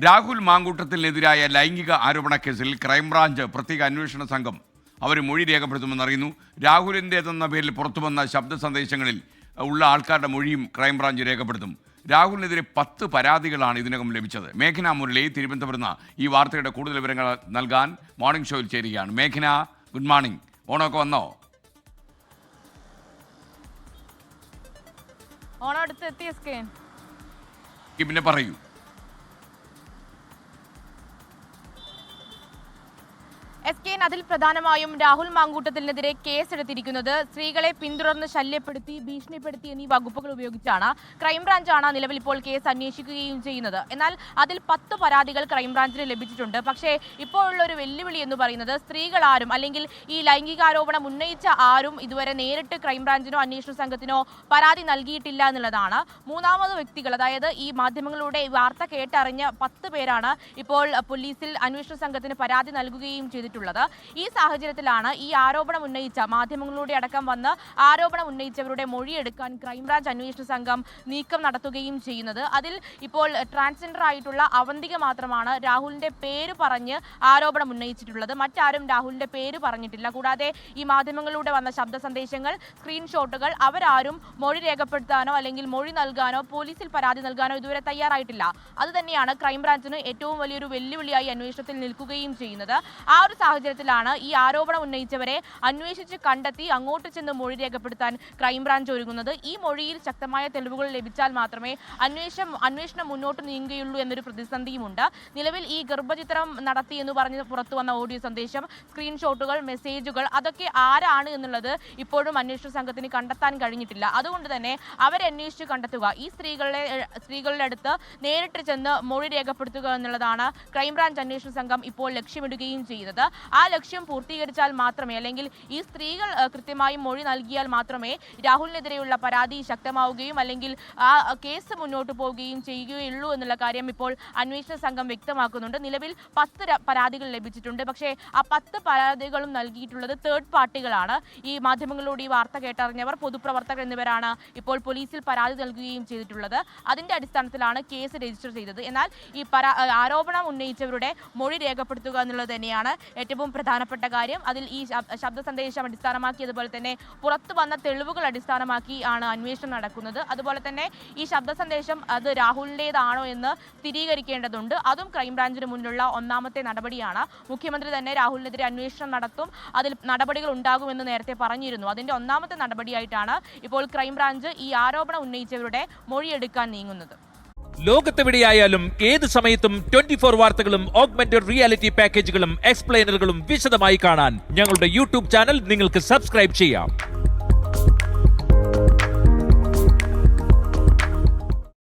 രാഹുൽ മാങ്കൂട്ടത്തിനെതിരായ ലൈംഗിക ആരോപണ കേസിൽ ക്രൈംബ്രാഞ്ച് പ്രത്യേക അന്വേഷണ സംഘം അവർ മൊഴി രേഖപ്പെടുത്തുമെന്നറിയുന്നു. രാഹുലിൻ്റേതെന്ന പേരിൽ പുറത്തുവന്ന ശബ്ദ സന്ദേശങ്ങളിൽ ഉള്ള ആൾക്കാരുടെ മൊഴിയും ക്രൈംബ്രാഞ്ച് രേഖപ്പെടുത്തും. രാഹുലിനെതിരെ 10 പരാതികളാണ് ഇതിനകം ലഭിച്ചത്. മേഘന മുരളി തിരുവനന്തപുരത്ത് ഈ വാർത്തയുടെ കൂടുതൽ വിവരങ്ങൾ നൽകാൻ മോർണിംഗ് ഷോയിൽ ചേരുകയാണ്. മേഘന, ഗുഡ് മോർണിംഗ്. ഓണമൊക്കെ വന്നോ? ഓണം അടുത്ത് എത്തിയ പിന്നെ പറയൂ. അതിൽ പ്രധാനമായും രാഹുൽ മാങ്കൂട്ടത്തിനെതിരെ കേസെടുത്തിരിക്കുന്നത് സ്ത്രീകളെ പിന്തുടർന്ന് ശല്യപ്പെടുത്തി, ഭീഷണിപ്പെടുത്തി എന്നീ വകുപ്പുകൾ ഉപയോഗിച്ചാണ്. ക്രൈംബ്രാഞ്ചാണ് നിലവിൽ ഇപ്പോൾ കേസ് അന്വേഷിക്കുകയും ചെയ്യുന്നത്. എന്നാൽ അതിൽ 10 പരാതികൾ ക്രൈംബ്രാഞ്ചിന് ലഭിച്ചിട്ടുണ്ട്. പക്ഷേ ഇപ്പോഴുള്ള ഒരു വെല്ലുവിളി എന്ന് പറയുന്നത് സ്ത്രീകളാരും അല്ലെങ്കിൽ ഈ ലൈംഗികാരോപണം ഉന്നയിച്ച ആരും ഇതുവരെ നേരിട്ട് ക്രൈംബ്രാഞ്ചിനോ അന്വേഷണ സംഘത്തിനോ പരാതി നൽകിയിട്ടില്ല എന്നുള്ളതാണ്. മൂന്നാമത് വ്യക്തികൾ, അതായത് ഈ മാധ്യമങ്ങളുടെ വാർത്ത കേട്ടറിഞ്ഞ 10 പേരാണ് ഇപ്പോൾ പോലീസിൽ അന്വേഷണ സംഘത്തിന് പരാതി നൽകുകയും ചെയ്തിട്ടുള്ളത്. ഈ സാഹചര്യത്തിലാണ് ഈ ആരോപണം ഉന്നയിച്ച മാധ്യമങ്ങളുടെ അടക്കം വന്ന് ആരോപണം ഉന്നയിച്ചവരുടെ മൊഴിയെടുക്കാൻ ക്രൈംബ്രാഞ്ച് അന്വേഷണ സംഘം നീക്കം നടത്തുകയും ചെയ്യുന്നത്. അതിൽ ഇപ്പോൾ ട്രാൻസ്ജെൻഡർ ആയിട്ടുള്ള അവന്തിക മാത്രമാണ് രാഹുലിന്റെ പേര് പറഞ്ഞ് ആരോപണം ഉന്നയിച്ചിട്ടുള്ളത്. മറ്റാരും രാഹുലിന്റെ പേര് പറഞ്ഞിട്ടില്ല. കൂടാതെ ഈ മാധ്യമങ്ങളിലൂടെ വന്ന ശബ്ദ സന്ദേശങ്ങൾ, സ്ക്രീൻഷോട്ടുകൾ അവരാരും മൊഴി രേഖപ്പെടുത്താനോ അല്ലെങ്കിൽ മൊഴി നൽകാനോ പോലീസിൽ പരാതി നൽകാനോ ഇതുവരെ തയ്യാറായിട്ടില്ല. അതുതന്നെയാണ് ക്രൈംബ്രാഞ്ചിന് ഏറ്റവും വലിയൊരു വെല്ലുവിളിയായി അന്വേഷണത്തിൽ നിൽക്കുകയും ചെയ്യുന്നത്. ആ ഒരു സാഹചര്യത്തിലാണ് ഈ ആരോപണം ഉന്നയിച്ചവരെ അന്വേഷിച്ച് കണ്ടെത്തി അങ്ങോട്ട് ചെന്ന് മൊഴി രേഖപ്പെടുത്താൻ ക്രൈംബ്രാഞ്ച് ഒരുങ്ങുന്നത്. ഈ മൊഴിയിൽ ശക്തമായ തെളിവുകൾ ലഭിച്ചാൽ മാത്രമേ അന്വേഷണം മുന്നോട്ട് നീങ്ങുകയുള്ളൂ എന്നൊരു പ്രതിസന്ധിയുമുണ്ട്. നിലവിൽ ഈ ഗർഭചിത്രം നടത്തി എന്ന് പറഞ്ഞ് പുറത്തു വന്ന ഓഡിയോ സന്ദേശം, സ്ക്രീൻഷോട്ടുകൾ, മെസ്സേജുകൾ അതൊക്കെ ആരാണ് എന്നുള്ളത് ഇപ്പോഴും അന്വേഷണ സംഘത്തിന് കണ്ടെത്താൻ കഴിഞ്ഞിട്ടില്ല. അതുകൊണ്ട് തന്നെ അവരെ അന്വേഷിച്ച് കണ്ടെത്തുക, ഈ സ്ത്രീകളുടെ അടുത്ത് നേരിട്ട് ചെന്ന് മൊഴി രേഖപ്പെടുത്തുക എന്നുള്ളതാണ് ക്രൈംബ്രാഞ്ച് അന്വേഷണ സംഘം ഇപ്പോൾ ലക്ഷ്യമിടുകയും ചെയ്യുന്നത്. ആ ലക്ഷ്യം പൂർത്തീകരിച്ചാൽ മാത്രമേ, അല്ലെങ്കിൽ ഈ സ്ത്രീകൾ കൃത്യമായി മൊഴി നൽകിയാൽ മാത്രമേ രാഹുലിനെതിരെയുള്ള പരാതി ശക്തമാവുകയും അല്ലെങ്കിൽ ആ കേസ് മുന്നോട്ട് പോവുകയും ചെയ്യുകയുള്ളൂ എന്നുള്ള കാര്യം ഇപ്പോൾ അന്വേഷണ സംഘം വ്യക്തമാക്കുന്നുണ്ട്. നിലവിൽ 10 പരാതികൾ ലഭിച്ചിട്ടുണ്ട്. പക്ഷേ ആ 10 പരാതികളും നൽകിയിട്ടുള്ളത് തേർഡ് പാർട്ടികളാണ്. ഈ മാധ്യമങ്ങളിലൂടെ ഈ വാർത്ത കേട്ടറിഞ്ഞവർ, പൊതുപ്രവർത്തകർ എന്നിവരാണ് ഇപ്പോൾ പോലീസിൽ പരാതി നൽകുകയും ചെയ്തിട്ടുള്ളത്. അതിന്റെ അടിസ്ഥാനത്തിലാണ് കേസ് രജിസ്റ്റർ ചെയ്തത്. എന്നാൽ ഈ ആരോപണം ഉന്നയിച്ചവരുടെ മൊഴി രേഖപ്പെടുത്തുക എന്നുള്ളത് തന്നെയാണ് ഏറ്റവും പ്രധാനപ്പെട്ട കാര്യം. അതിൽ ഈ ശബ്ദ സന്ദേശം അടിസ്ഥാനമാക്കി, അതുപോലെ തന്നെ പുറത്തു വന്ന തെളിവുകൾ അടിസ്ഥാനമാക്കി ആണ് അന്വേഷണം നടക്കുന്നത്. അതുപോലെ തന്നെ ഈ ശബ്ദ സന്ദേശം അത് രാഹുലിൻ്റെതാണോ എന്ന് സ്ഥിരീകരിക്കേണ്ടതുണ്ട്. അതും ക്രൈംബ്രാഞ്ചിന് മുന്നിലുള്ള ഒന്നാമത്തെ നടപടിയാണ്. മുഖ്യമന്ത്രി തന്നെ രാഹുലിനെതിരെ അന്വേഷണം നടത്തും, അതിൽ നടപടികൾ ഉണ്ടാകുമെന്ന് നേരത്തെ പറഞ്ഞിരുന്നു. അതിന്റെ ഒന്നാമത്തെ നടപടിയായിട്ടാണ് ഇപ്പോൾ ക്രൈംബ്രാഞ്ച് ഈ ആരോപണം ഉന്നയിച്ചവരുടെ മൊഴിയെടുക്കാൻ നീങ്ങുന്നത്. ലോകത്തെവിടെയായാലും ഏത് സമയത്തും 24 വാർത്തകളും ഓഗ്മെന്റഡ് റിയാലിറ്റി പാക്കേജുകളും എക്സ്പ്ലെയിനറുകളും വിശദമായി കാണാൻ ഞങ്ങളുടെ യൂട്യൂബ് ചാനൽ നിങ്ങൾക്ക് സബ്സ്ക്രൈബ് ചെയ്യാം.